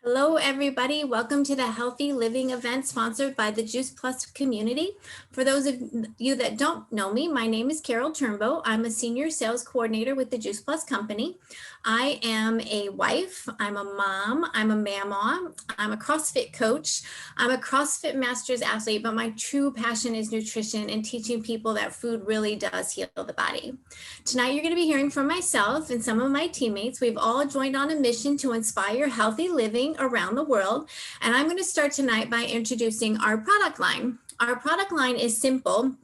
Hello, everybody. Welcome to the Healthy Living event sponsored by the Juice Plus community. For those of you that don't know me, my name is Carol Turnbow. I'm a senior sales coordinator with the Juice Plus company. I am a wife, I'm a mom, I'm a mama, I'm a CrossFit coach, I'm a CrossFit Masters athlete, but my true passion is nutrition and teaching people that food really does heal the body. Tonight, you're going to be hearing from myself and some of my teammates. We've all joined on a mission to inspire healthy living around the world. And I'm going to start tonight by introducing our product line. Our product line is simple.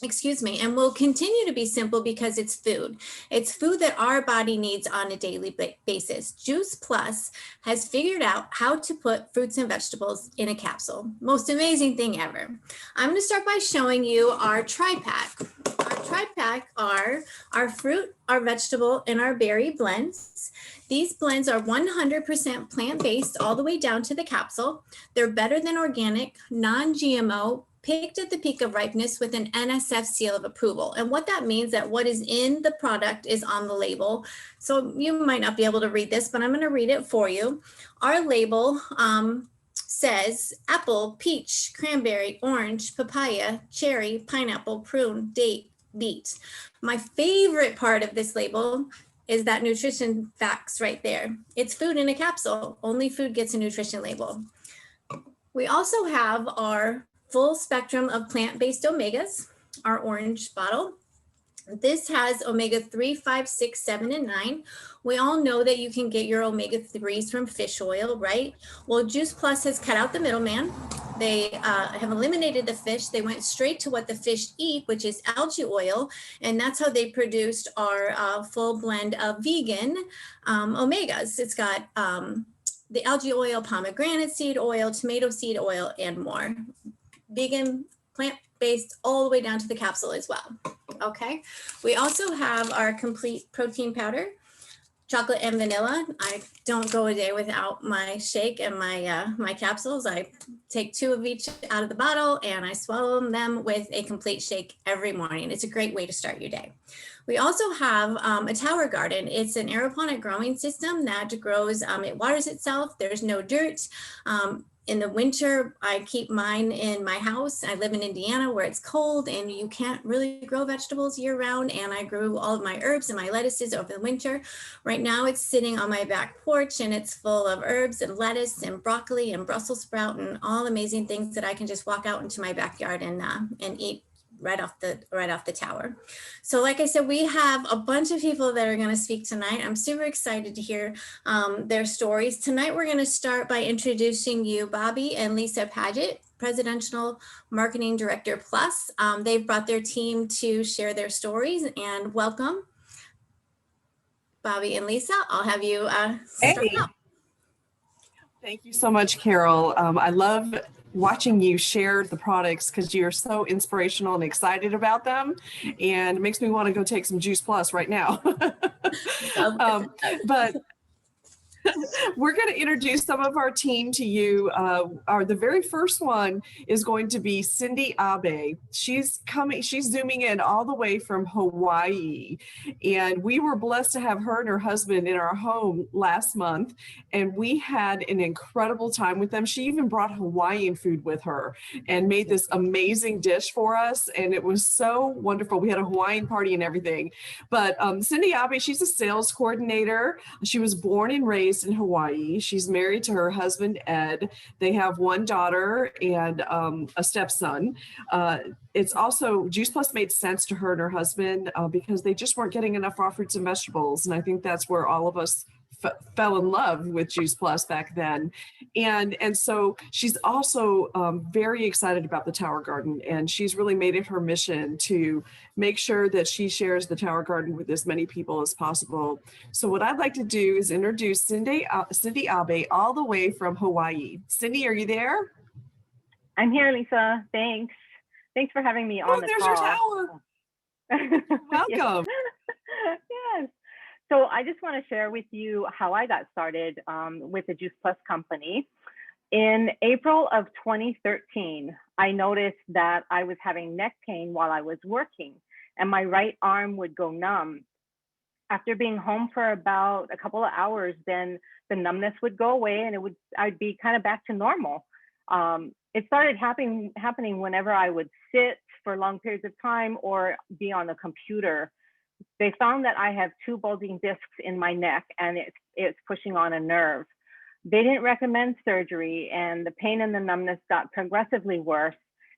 And will continue to be simple because it's food. It's food that our body needs on a daily basis. Juice Plus has figured out how to put fruits and vegetables in a capsule. Most amazing thing ever. I'm going to start by showing you our tri-pack. Our tri-pack are our fruit, our vegetable, and our berry blends. These blends are 100% plant-based all the way down to the capsule. They're better than organic, non-GMO, picked at the peak of ripeness with an NSF seal of approval. And what that means that what is in the product is on the label. So you might not be able to read this, but I'm going to read it for you. Our label says apple, peach, cranberry, orange, papaya, cherry, pineapple, prune, date, beet. My favorite part of this label is that nutrition facts right there. It's food in a capsule. Only food gets a nutrition label. We also have our full spectrum of plant-based omegas, our orange bottle. This has omega-3, 5, 6, 7, and 9. We all know that you can get your omega-3s from fish oil, right? Well, Juice Plus has cut out the middleman. They have eliminated the fish. They went straight to what the fish eat, which is algae oil. And that's how they produced our full blend of vegan omegas. It's got the algae oil, pomegranate seed oil, tomato seed oil, and more. Vegan, plant-based, all the way down to the capsule as well. Okay. We also have our complete protein powder, chocolate and vanilla. I don't go a day without my shake and my capsules. I take 2 of each out of the bottle and I swallow them with a complete shake every morning. It's a great way to start your day. We also have a tower garden. It's an aeroponic growing system that grows, it waters itself. There's no dirt. In the winter, I keep mine in my house. I live in Indiana where it's cold and you can't really grow vegetables year round. And I grew all of my herbs and my lettuces over the winter. Right now it's sitting on my back porch and it's full of herbs and lettuce and broccoli and Brussels sprout and all amazing things that I can just walk out into my backyard and eat right off the tower. So like I said, we have a bunch of people that are going to speak tonight. I'm super excited to hear their stories. Tonight, we're going to start by introducing you Bobby and Lisa Padgett, Presidential Marketing Director Plus. They've brought their team to share their stories, and welcome. Bobby and Lisa, I'll have you start out. Thank you so much, Carol. I love watching you share the products because you're so inspirational and excited about them, and it makes me want to go take some Juice Plus right now. But we're going to introduce some of our team to you. The very first one is going to be Cindy Abe. She's zooming in all the way from Hawaii. And we were blessed to have her and her husband in our home last month. And we had an incredible time with them. She even brought Hawaiian food with her and made this amazing dish for us. And it was so wonderful. We had a Hawaiian party and everything. But Cindy Abe, she's a sales coordinator. She was born and raised in Hawaii. She's married to her husband, Ed. They have 1 daughter and a stepson. It's also, Juice Plus made sense to her and her husband because they just weren't getting enough raw fruits and vegetables. And I think that's where all of us fell in love with Juice Plus back then. And so she's also very excited about the Tower Garden, and she's really made it her mission to make sure that she shares the Tower Garden with as many people as possible. So what I'd like to do is introduce Cindy Abe all the way from Hawaii. Cindy, are you there? I'm here, Lisa. Thanks. Thanks for having me on the there's call. Your tower. Welcome. Yes. So I just want to share with you how I got started with the Juice Plus company. In April of 2013, I noticed that I was having neck pain while I was working, and my right arm would go numb. After being home for about a couple of hours, then the numbness would go away and I'd be kind of back to normal. It started happening whenever I would sit for long periods of time or be on the computer. They found that I have 2 bulging discs in my neck and it's pushing on a nerve. They didn't recommend surgery, and the pain and the numbness got progressively worse.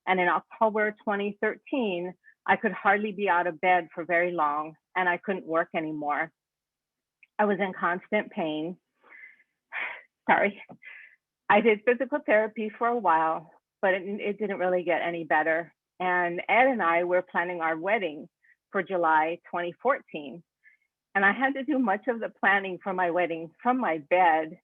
And in October 2013, I could hardly be out of bed for very long, and I couldn't work anymore. I was in constant pain. Sorry. I did physical therapy for a while, but it didn't really get any better. And Ed and I were planning our wedding for July 2014. And I had to do much of the planning for my wedding from my bed.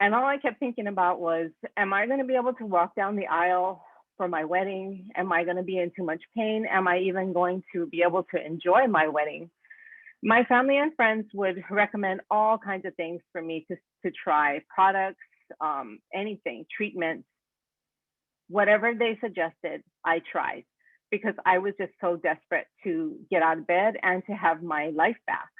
And all I kept thinking about was, am I going to be able to walk down the aisle for my wedding? Am I going to be in too much pain? Am I even going to be able to enjoy my wedding? My family and friends would recommend all kinds of things for me to try, products, anything, treatments, whatever they suggested, I tried, because I was just so desperate to get out of bed and to have my life back.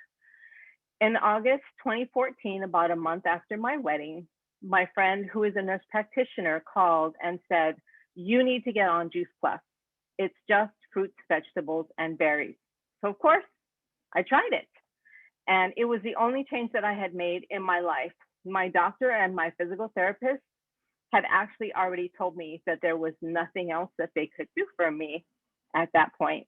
In August 2014, about a month after my wedding, my friend who is a nurse practitioner called and said, you need to get on Juice Plus. It's just fruits, vegetables, and berries. So of course, I tried it. And it was the only change that I had made in my life. My doctor and my physical therapist had actually already told me that there was nothing else that they could do for me at that point.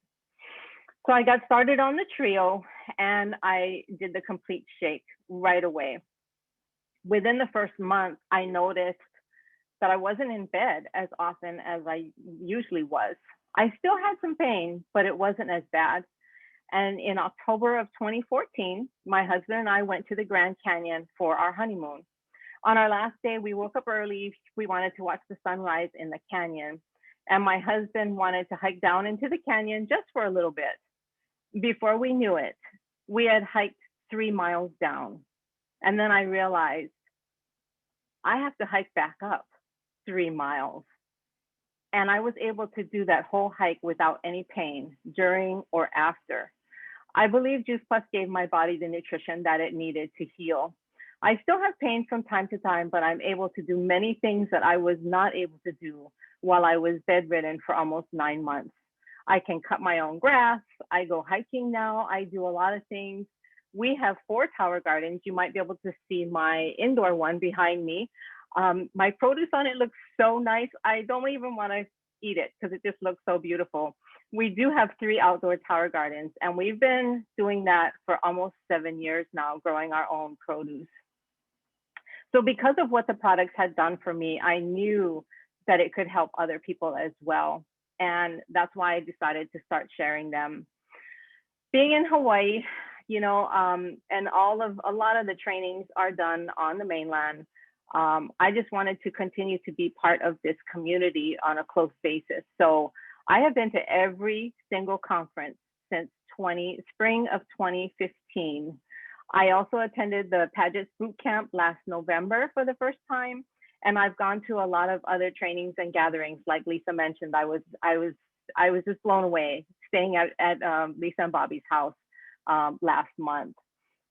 So I got started on the trio and I did the complete shake right away. Within the first month, I noticed that I wasn't in bed as often as I usually was. I still had some pain, but it wasn't as bad. And in October of 2014, my husband and I went to the Grand Canyon for our honeymoon. On our last day, we woke up early. We wanted to watch the sunrise in the canyon. And my husband wanted to hike down into the canyon just for a little bit. Before we knew it, we had hiked 3 miles down. And then I realized I have to hike back up 3 miles. And I was able to do that whole hike without any pain during or after. I believe Juice Plus gave my body the nutrition that it needed to heal. I still have pain from time to time, but I'm able to do many things that I was not able to do while I was bedridden for almost 9 months. I can cut my own grass. I go hiking now. I do a lot of things. We have 4 tower gardens. You might be able to see my indoor one behind me. My produce on it looks so nice. I don't even want to eat it because it just looks so beautiful. We do have 3 outdoor tower gardens, and we've been doing that for almost 7 years now, growing our own produce. So because of what the products had done for me, I knew that it could help other people as well. And that's why I decided to start sharing them. Being in Hawaii, you know, and a lot of the trainings are done on the mainland. I just wanted to continue to be part of this community on a close basis. So I have been to every single conference since spring of 2015. I also attended the Padgett boot camp last November for the first time. And I've gone to a lot of other trainings and gatherings. Like Lisa mentioned, I was just blown away staying at Lisa and Bobby's house last month.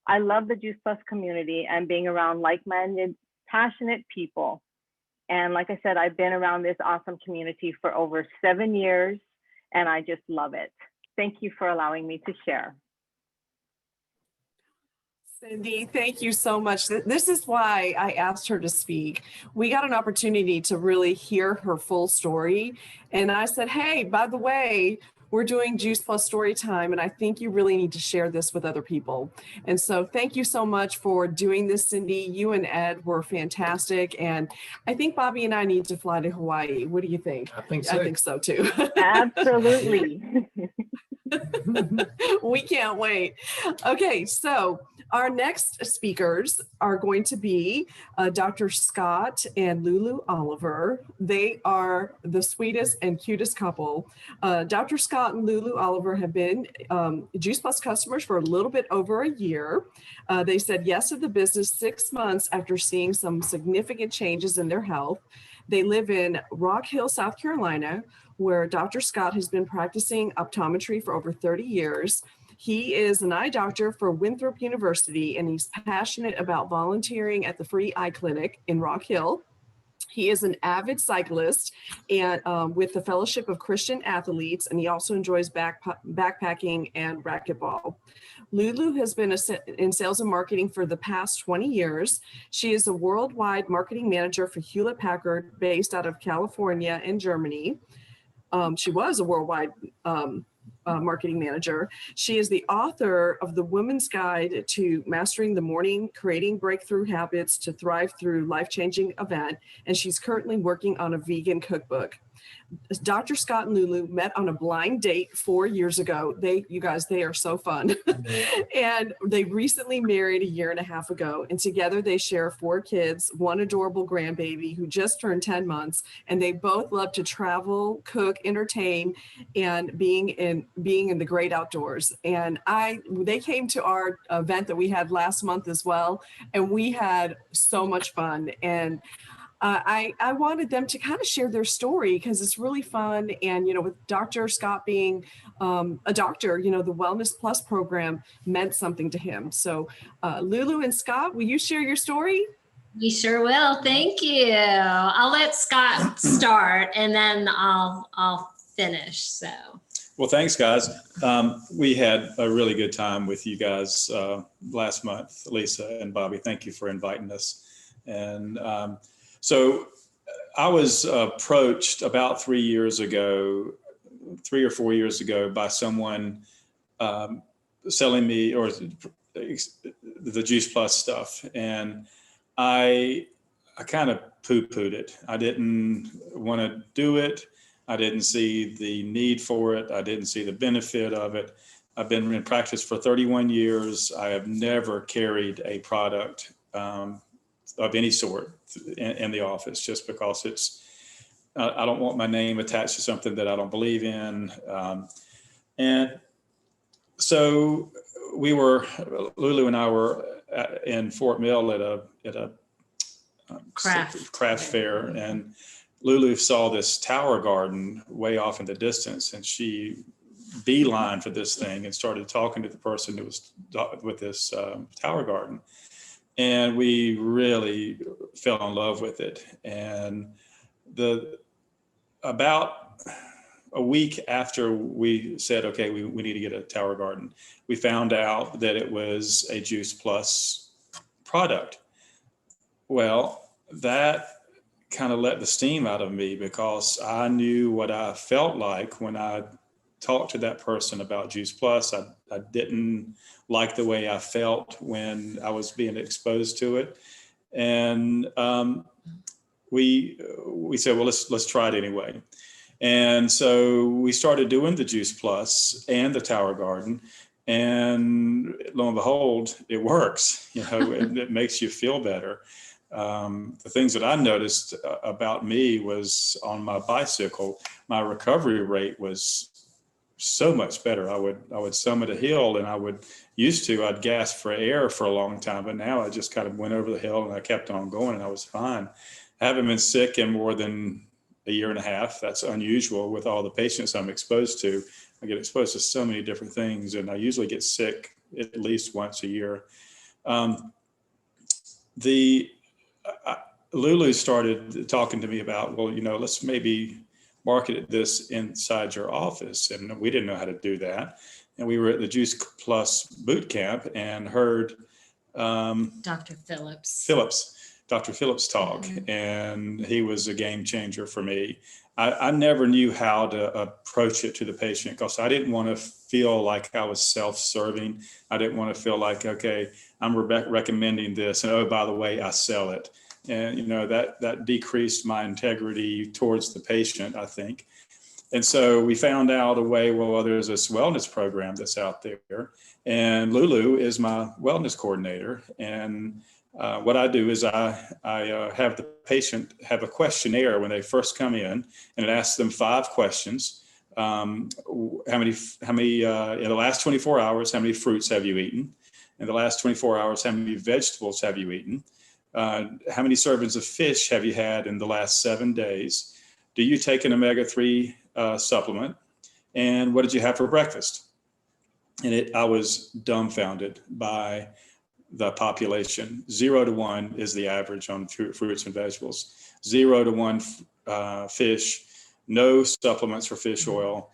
I love the Juice Plus community and being around like-minded, passionate people. And like I said, I've been around this awesome community for over 7 years, and I just love it. Thank you for allowing me to share. Cindy, thank you so much. This is why I asked her to speak. We got an opportunity to really hear her full story. And I said, hey, by the way, we're doing Juice Plus Story Time, and I think you really need to share this with other people. And so thank you so much for doing this, Cindy. You and Ed were fantastic. And I think Bobby and I need to fly to Hawaii. What do you think? I think so. I think so too. Absolutely. We can't wait. Okay, so our next speakers are going to be Dr. Scott and Lulu Oliver. They are the sweetest and cutest couple. Dr. Scott and Lulu Oliver have been Juice Plus customers for a little bit over a year. They said yes to the business 6 months after seeing some significant changes in their health. They live in Rock Hill, South Carolina, where Dr. Scott has been practicing optometry for over 30 years. He is an eye doctor for Winthrop University, and he's passionate about volunteering at the Free Eye Clinic in Rock Hill. He is an avid cyclist and with the Fellowship of Christian Athletes, and he also enjoys backpacking and racquetball. Lulu has been in sales and marketing for the past 20 years. She is a worldwide marketing manager for Hewlett Packard, based out of California and Germany. She was a worldwide marketing manager. She is the author of The Woman's Guide to Mastering the Morning, Creating Breakthrough Habits to Thrive Through Life-Changing Event, and she's currently working on a vegan cookbook. Dr. Scott and Lulu met on a blind date 4 years ago. You guys, they are so fun. And they recently married a year and a half ago. And together they share 4 kids, 1 adorable grandbaby who just turned 10 months. And they both love to travel, cook, entertain, and being in the great outdoors. And they came to our event that we had last month as well. And we had so much fun. And I wanted them to kind of share their story because it's really fun. And, with Dr. Scott being a doctor, the Wellness Plus program meant something to him. So Lulu and Scott, will you share your story? You sure will. Thank you. I'll let Scott start and then I'll finish. So. Well, thanks, guys. We had a really good time with you guys last month, Lisa and Bobby. Thank you for inviting us. And so I was approached about 3 or 4 years ago by someone selling me or the Juice Plus stuff. And I kind of poo-pooed it. I didn't want to do it. I didn't see the need for it. I didn't see the benefit of it. I've been in practice for 31 years. I have never carried a product of any sort in the office, just because I don't want my name attached to something that I don't believe in. And so Lulu and I were in Fort Mill at a craft fair, and Lulu saw this tower garden way off in the distance, and she beelined for this thing and started talking to the person who was with this tower garden. And we really fell in love with it. And about a week after we said, okay, we need to get a tower garden, we found out that it was a Juice Plus product. Well, that kind of let the steam out of me, because I knew what I felt like when I talked to that person about Juice Plus. I didn't like the way I felt when I was being exposed to it. And we said, well, let's try it anyway. And so we started doing the Juice Plus and the Tower Garden, and lo and behold, it works. It makes you feel better. The things that I noticed about me was on my bicycle, my recovery rate was so much better. I would summit a hill, and I'd gasp for air for a long time, but now I just kind of went over the hill and I kept on going and I was fine. I haven't been sick in more than a year and a half. That's unusual with all the patients I'm exposed to. I get exposed to so many different things, and I usually get sick at least once a year. Lulu started talking to me about, well, let's maybe market this inside your office. And we didn't know how to do that. And we were at the Juice Plus boot camp and heard Dr. Phillips talk. Mm-hmm. And he was a game changer for me. I never knew how to approach it to the patient, because I didn't want to feel like I was self-serving. I didn't want to feel like, okay, I'm recommending this, and oh, by the way, I sell it. And that decreased my integrity towards the patient, I think. And so we found out a way, well, there's this wellness program that's out there, and Lulu is my wellness coordinator. And what I do is I have the patient have a questionnaire when they first come in, and it asks them 5 questions. How many in the last 24 hours, how many fruits have you eaten? In the last 24 hours, how many vegetables have you eaten? How many servings of fish have you had in the last 7 days? Do you take an omega-3 supplement? And what did you have for breakfast? And I was dumbfounded by the population. 0 to 1 is the average on fruits and vegetables. 0 to 1 fish, no supplements for fish oil.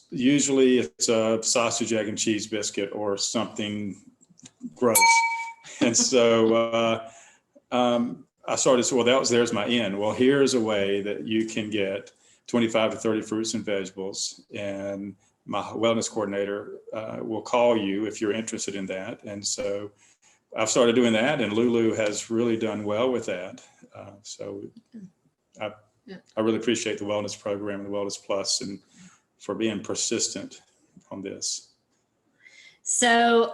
Usually it's a sausage, egg, and cheese biscuit or something gross. And so I started to say, well, there's my end. Well, here's a way that you can get 25 to 30 fruits and vegetables, and my wellness coordinator will call you if you're interested in that. And so I've started doing that, and Lulu has really done well with that. I really appreciate the wellness program and the Wellness Plus and for being persistent on this. So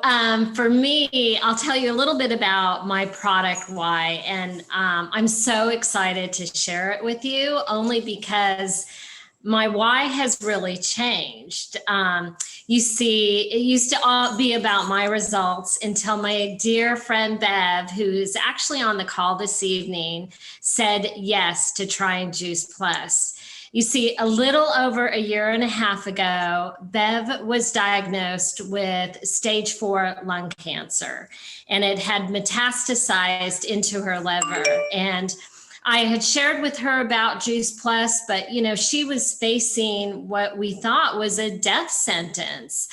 for me, I'll tell you a little bit about my product, why, and I'm so excited to share it with you, only because my why has really changed. You see, it used to all be about my results until my dear friend Bev, who's actually on the call this evening, said yes to trying Juice Plus. You see, a little over a year and a half ago, Bev was diagnosed with stage 4 lung cancer, and it had metastasized into her liver. And I had shared with her about Juice Plus, but she was facing what we thought was a death sentence.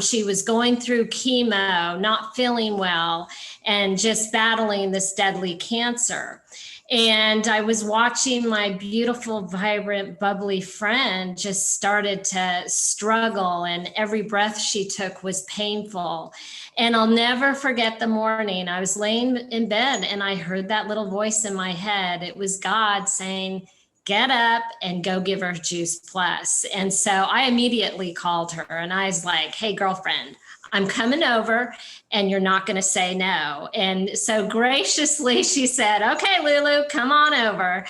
She was going through chemo, not feeling well, and just battling this deadly cancer. And I was watching my beautiful, vibrant, bubbly friend just started to struggle, and every breath she took was painful. And I'll never forget the morning. I was laying in bed and I heard that little voice in my head. It was God saying, get up and go give her Juice Plus. And so I immediately called her and I was like, hey, girlfriend, I'm coming over and you're not going to say no. And so graciously she said, okay, Lulu, come on over.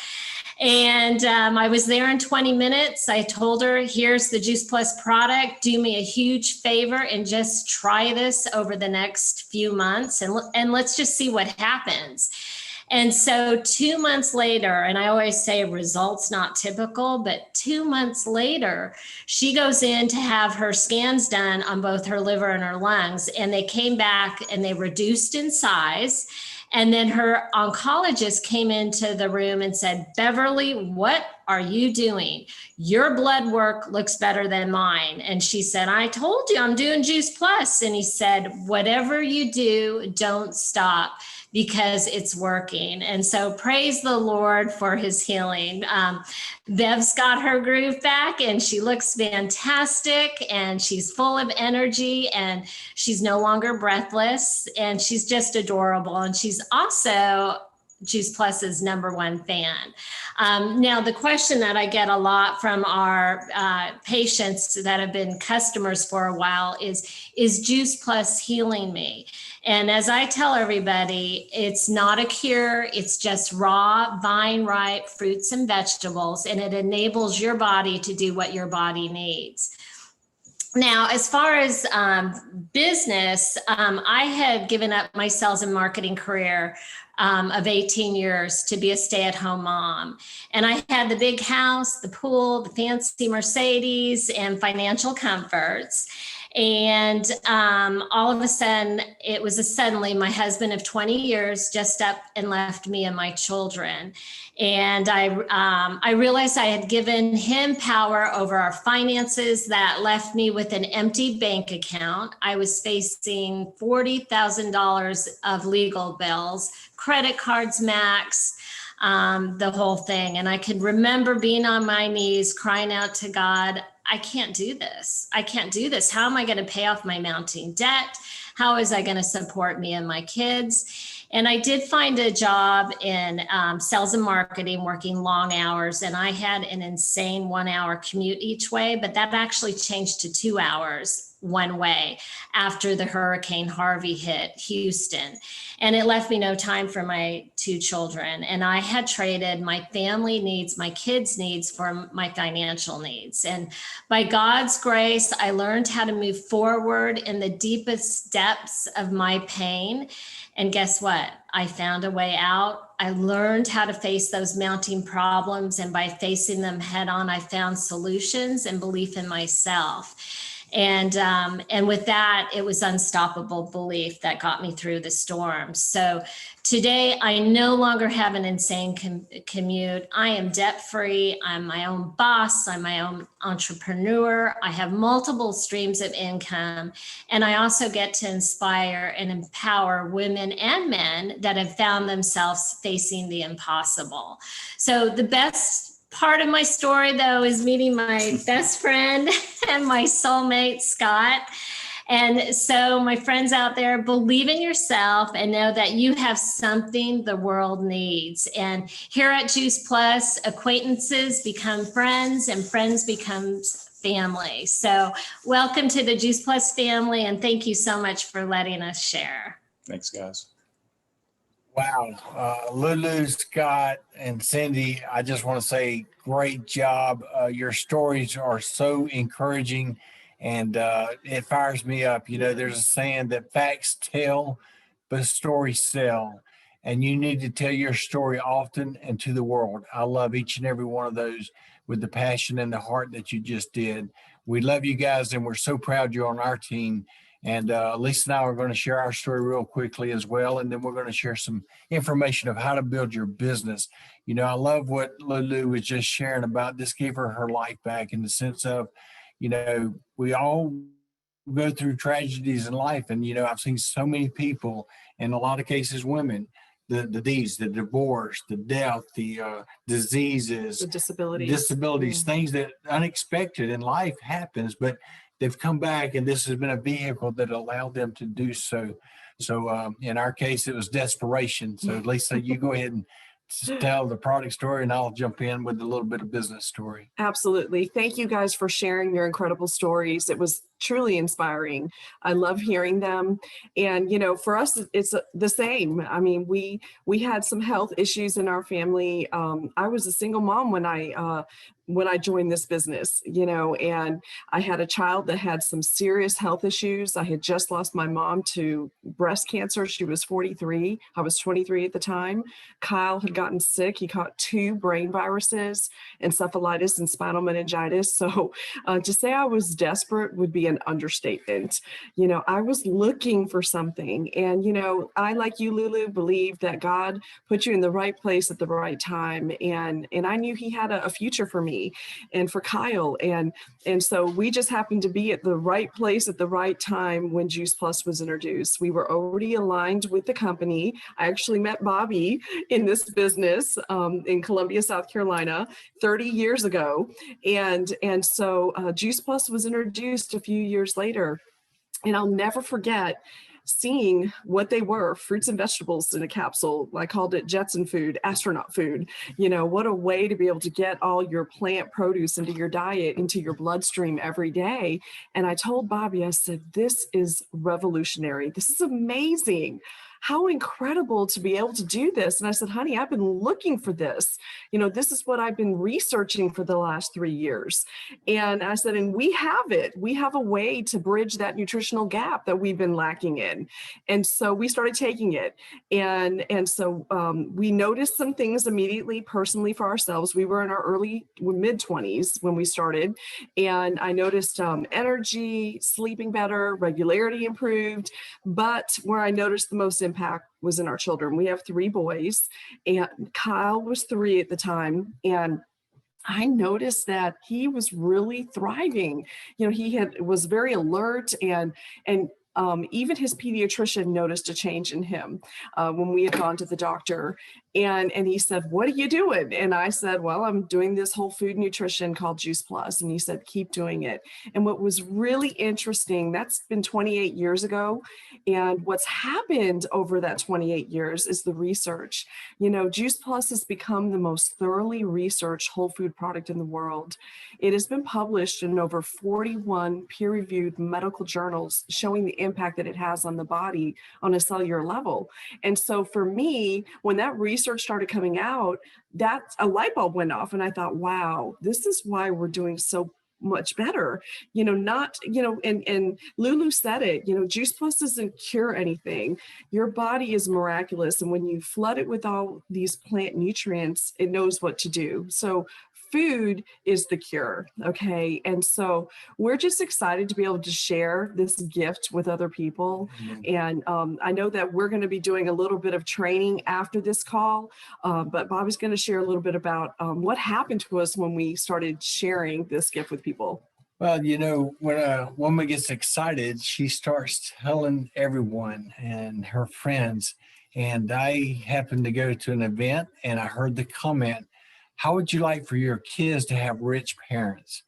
And I was there in 20 minutes. I told her, here's the Juice Plus product. Do me a huge favor and just try this over the next few months. And let's just see what happens. And so 2 months later, and I always say results not typical, but 2 months later, she goes in to have her scans done on both her liver and her lungs. And they came back and they reduced in size. And then her oncologist came into the room and said, Beverly, what are you doing? Your blood work looks better than mine. And she said, I told you I'm doing Juice Plus. And he said, whatever you do, don't stop, because it's working. And so praise the Lord for his healing. Bev's got her groove back and she looks fantastic and she's full of energy and she's no longer breathless and she's just adorable. And she's also Juice Plus's #1 fan. Now, the question that I get a lot from our patients that have been customers for a while is Juice Plus healing me? And as I tell everybody, it's not a cure. It's just raw, vine ripe fruits and vegetables, and it enables your body to do what your body needs. Now, as far as business, I had given up my sales and marketing career of 18 years to be a stay-at-home mom. And I had the big house, the pool, the fancy Mercedes, and financial comforts. And all of a sudden, it was suddenly my husband of 20 years just up and left me and my children. And I realized I had given him power over our finances. That left me with an empty bank account. I was facing $40,000 of legal bills, credit cards max, the whole thing. And I can remember being on my knees crying out to God, I can't do this. I can't do this. How am I going to pay off my mounting debt? How is I going to support me and my kids? And I did find a job in sales and marketing, working long hours. And I had an insane 1-hour commute each way, but that actually changed to 2 hours one way after the Hurricane Harvey hit Houston. And it left me no time for my 2 children. And I had traded my family needs, my kids' needs for my financial needs. And by God's grace, I learned how to move forward in the deepest depths of my pain. And guess what? I found a way out. I learned how to face those mounting problems. And by facing them head on, I found solutions and belief in myself. And with that, it was unstoppable belief that got me through the storm. So today, I no longer have an insane commute. I am debt-free. I'm my own boss. I'm my own entrepreneur. I have multiple streams of income. And I also get to inspire and empower women and men that have found themselves facing the impossible. So the best part of my story, though, is meeting my best friend and my soulmate, Scott. And so, my friends out there, believe in yourself and know that you have something the world needs. And here at Juice Plus, acquaintances become friends and friends become family. So, welcome to the Juice Plus family, and thank you so much for letting us share. Thanks, guys. Wow. Lulu, Scott, and Cindy, I just want to say great job. Your stories are so encouraging, and it fires me up. You know, there's a saying that facts tell, but stories sell. And you need to tell your story often and to the world. I love each and every one of those with the passion and the heart that you just did. We love you guys, and we're so proud you're on our team. And Lisa and I are going to share our story real quickly as well. And then we're going to share some information of how to build your business. You know, I love what Lulu was just sharing about. This gave her life back in the sense of, you know, we all go through tragedies in life. And, you know, I've seen so many people, in a lot of cases, women, the divorce, the death, the diseases, The disabilities. things that unexpected in life happens, but they've come back, and this has been a vehicle that allowed them to do so. So in our case, it was desperation. So Lisa, you go ahead and tell the product story, and I'll jump in with a little bit of business story. Absolutely. Thank you guys for sharing your incredible stories. It was truly inspiring. I love hearing them. And, you know, for us, it's the same. I mean, we had some health issues in our family. I was a single mom when I joined this business, you know, and I had a child that had some serious health issues. I had just lost my mom to breast cancer. She was 43. I was 23 at the time. Kyle had gotten sick. He caught 2 brain viruses, encephalitis and spinal meningitis. So to say I was desperate would be an understatement. You know, I was looking for something. And, you know, I, like you, Lulu, believe that God put you in the right place at the right time. And I knew he had a future for me and for Kyle. And so we just happened to be at the right place at the right time when Juice Plus was introduced. We were already aligned with the company. I actually met Bobby in this business in Columbia, South Carolina, 30 years ago. And so Juice Plus was introduced a few years later. And I'll never forget seeing what they were, fruits and vegetables in a capsule. I called it Jetson food, astronaut food. You know, what a way to be able to get all your plant produce into your diet, into your bloodstream every day. And I told Bobby, I said, this is revolutionary. This is amazing. How incredible to be able to do this. And I said, honey, I've been looking for this. You know, this is what I've been researching for the last 3 years. And I said, and we have it. We have a way to bridge that nutritional gap that we've been lacking in. And so we started taking it. And so we noticed some things immediately personally for ourselves. We were in our mid-20s when we started. And I noticed energy, sleeping better, regularity improved. But where I noticed the most impact was in our children. We have 3 boys, and Kyle was 3 at the time. And I noticed that he was really thriving. You know, he was very alert, and even his pediatrician noticed a change in him when we had gone to the doctor. And he said, what are you doing? And I said, well, I'm doing this whole food nutrition called Juice Plus. And he said, keep doing it. And what was really interesting, that's been 28 years ago. And what's happened over that 28 years is the research. You know, Juice Plus has become the most thoroughly researched whole food product in the world. It has been published in over 41 peer-reviewed medical journals showing the impact that it has on the body on a cellular level. And so for me, when that research started coming out, that a light bulb went off, and I thought, wow, this is why we're doing so much better. You know, not, you know, and Lulu said it, you know, Juice Plus doesn't cure anything. Your body is miraculous. And when you flood it with all these plant nutrients, it knows what to do. So food is the cure. Okay. And so we're just excited to be able to share this gift with other people. And I know that we're going to be doing a little bit of training after this call, but Bobby's going to share a little bit about what happened to us when we started sharing this gift with people. Well, you know, when a woman gets excited, she starts telling everyone and her friends. And I happened to go to an event and I heard the comment, how would you like for your kids to have rich parents?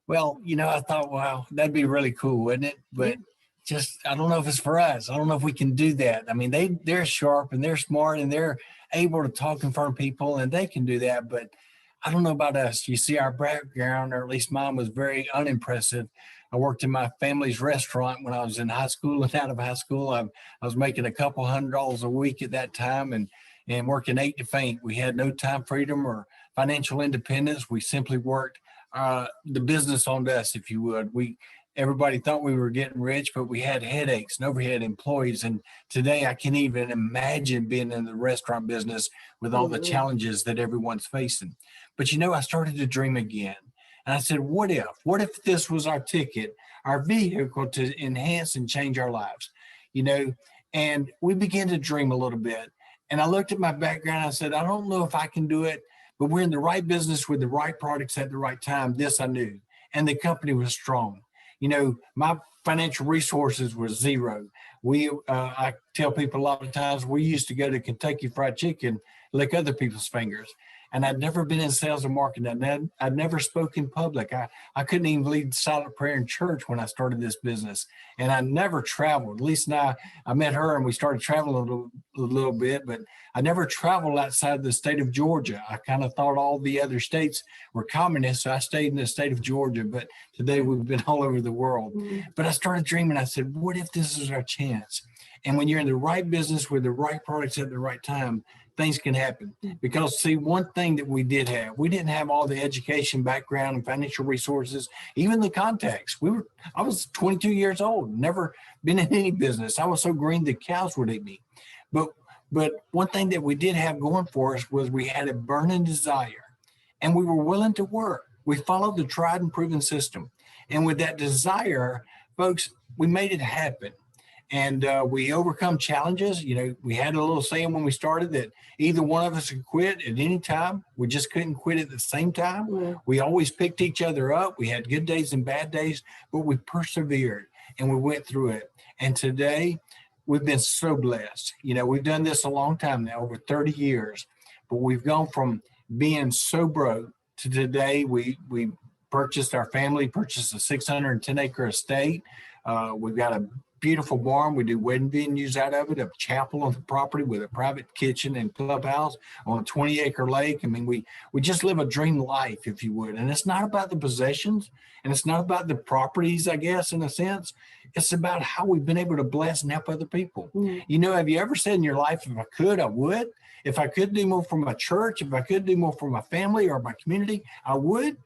Well, you know, I thought, wow, that'd be really cool, wouldn't it? But just, I don't know if it's for us. I don't know if we can do that. I mean, they're sharp and they're smart and they're able to talk in front of people and they can do that. But I don't know about us. You see, our background, or at least mine, was very unimpressive. I worked in my family's restaurant when I was in high school and out of high school. I was making a couple $100 a week at that time and working 8 to faint. We had no time freedom or financial independence. We simply worked the business on us, if you would. Everybody thought we were getting rich, but we had headaches and overhead employees. And today I can't even imagine being in the restaurant business with all the challenges that everyone's facing. But, you know, I started to dream again. And I said, what if this was our ticket, our vehicle to enhance and change our lives? You know, and we began to dream a little bit. And I looked at my background. And I said, I don't know if I can do it, but we're in the right business with the right products at the right time. This I knew. And the company was strong. You know, my financial resources were zero. I tell people a lot of times we used to go to Kentucky Fried Chicken, lick other people's fingers. And I'd never been in sales or marketing. I'd never spoke in public. I couldn't even lead silent prayer in church when I started this business. And I never traveled. Lisa and I met her and we started traveling a little bit, but I never traveled outside the state of Georgia. I kind of thought all the other states were communist, so I stayed in the state of Georgia. But today we've been all over the world. But I started dreaming. I said, what if this is our chance? And when you're in the right business with the right products at the right time, things can happen. Because see, one thing that we didn't have all the education background and financial resources, even the contacts. I was 22 years old, never been in any business. I was so green the cows would eat me. But one thing that we did have going for us was we had a burning desire and we were willing to work. We followed the tried and proven system. And with that desire, folks, we made it happen. And we overcome challenges. You know, we had a little saying when we started that either one of us could quit at any time. We just couldn't quit at the same time. We always picked each other up. We had good days and bad days, but we persevered and we went through it. And today we've been so blessed. You know, we've done this a long time now, over 30 years, but we've gone from being so broke to today. We our family purchased a 610-acre estate. We've got a beautiful barn. We do wedding venues out of it, a chapel on the property with a private kitchen and clubhouse on a 20-acre lake. I mean, we just live a dream life, if you would. And it's not about the possessions and it's not about the properties, I guess, in a sense. It's about how we've been able to bless and help other people. You know, have you ever said in your life, if I could, I would? If I could do more for my church, if I could do more for my family or my community, I would.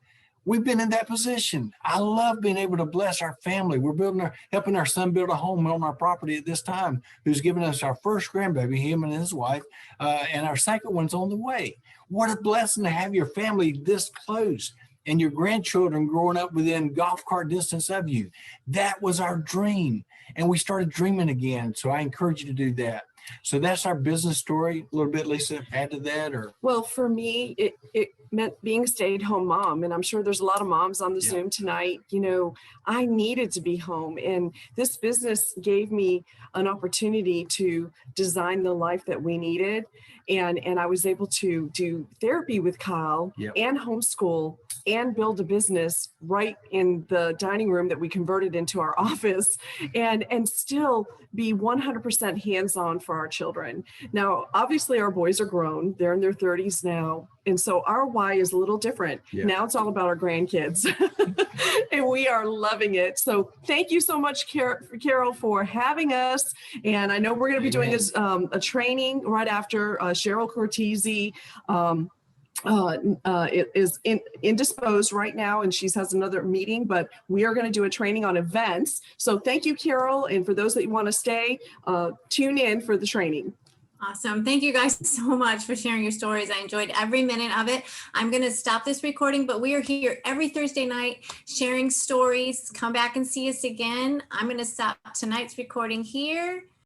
We've been in that position. I love being able to bless our family. We're helping our son build a home on our property at this time, who's given us our first grandbaby, him and his wife, and our second one's on the way. What a blessing to have your family this close and your grandchildren growing up within golf cart distance of you. That was our dream. And we started dreaming again. So I encourage you to do that. So that's our business story. A little bit, Lisa, add to that? Or well, for me, it meant being a stay-at-home mom, and I'm sure there's a lot of moms on the Zoom tonight. You know, I needed to be home, and this business gave me an opportunity to design the life that we needed, and I was able to do therapy with Kyle and homeschool and build a business right in the dining room that we converted into our office, and still be 100% hands-on for our children. Now, obviously our boys are grown, they're in their 30s now. And so our why is a little different. Now it's all about our grandkids and we are loving it. So thank you so much, Carol, for having us. And I know we're going to be doing this, a training right after Cheryl Cortese, is indisposed right now and she has another meeting, but we are going to do a training on events. So thank you, Carol. And for those that want to stay, tune in for the training. Awesome. Thank you guys so much for sharing your stories. I enjoyed every minute of it. I'm going to stop this recording, but we are here every Thursday night sharing stories. Come back and see us again. I'm going to stop tonight's recording here.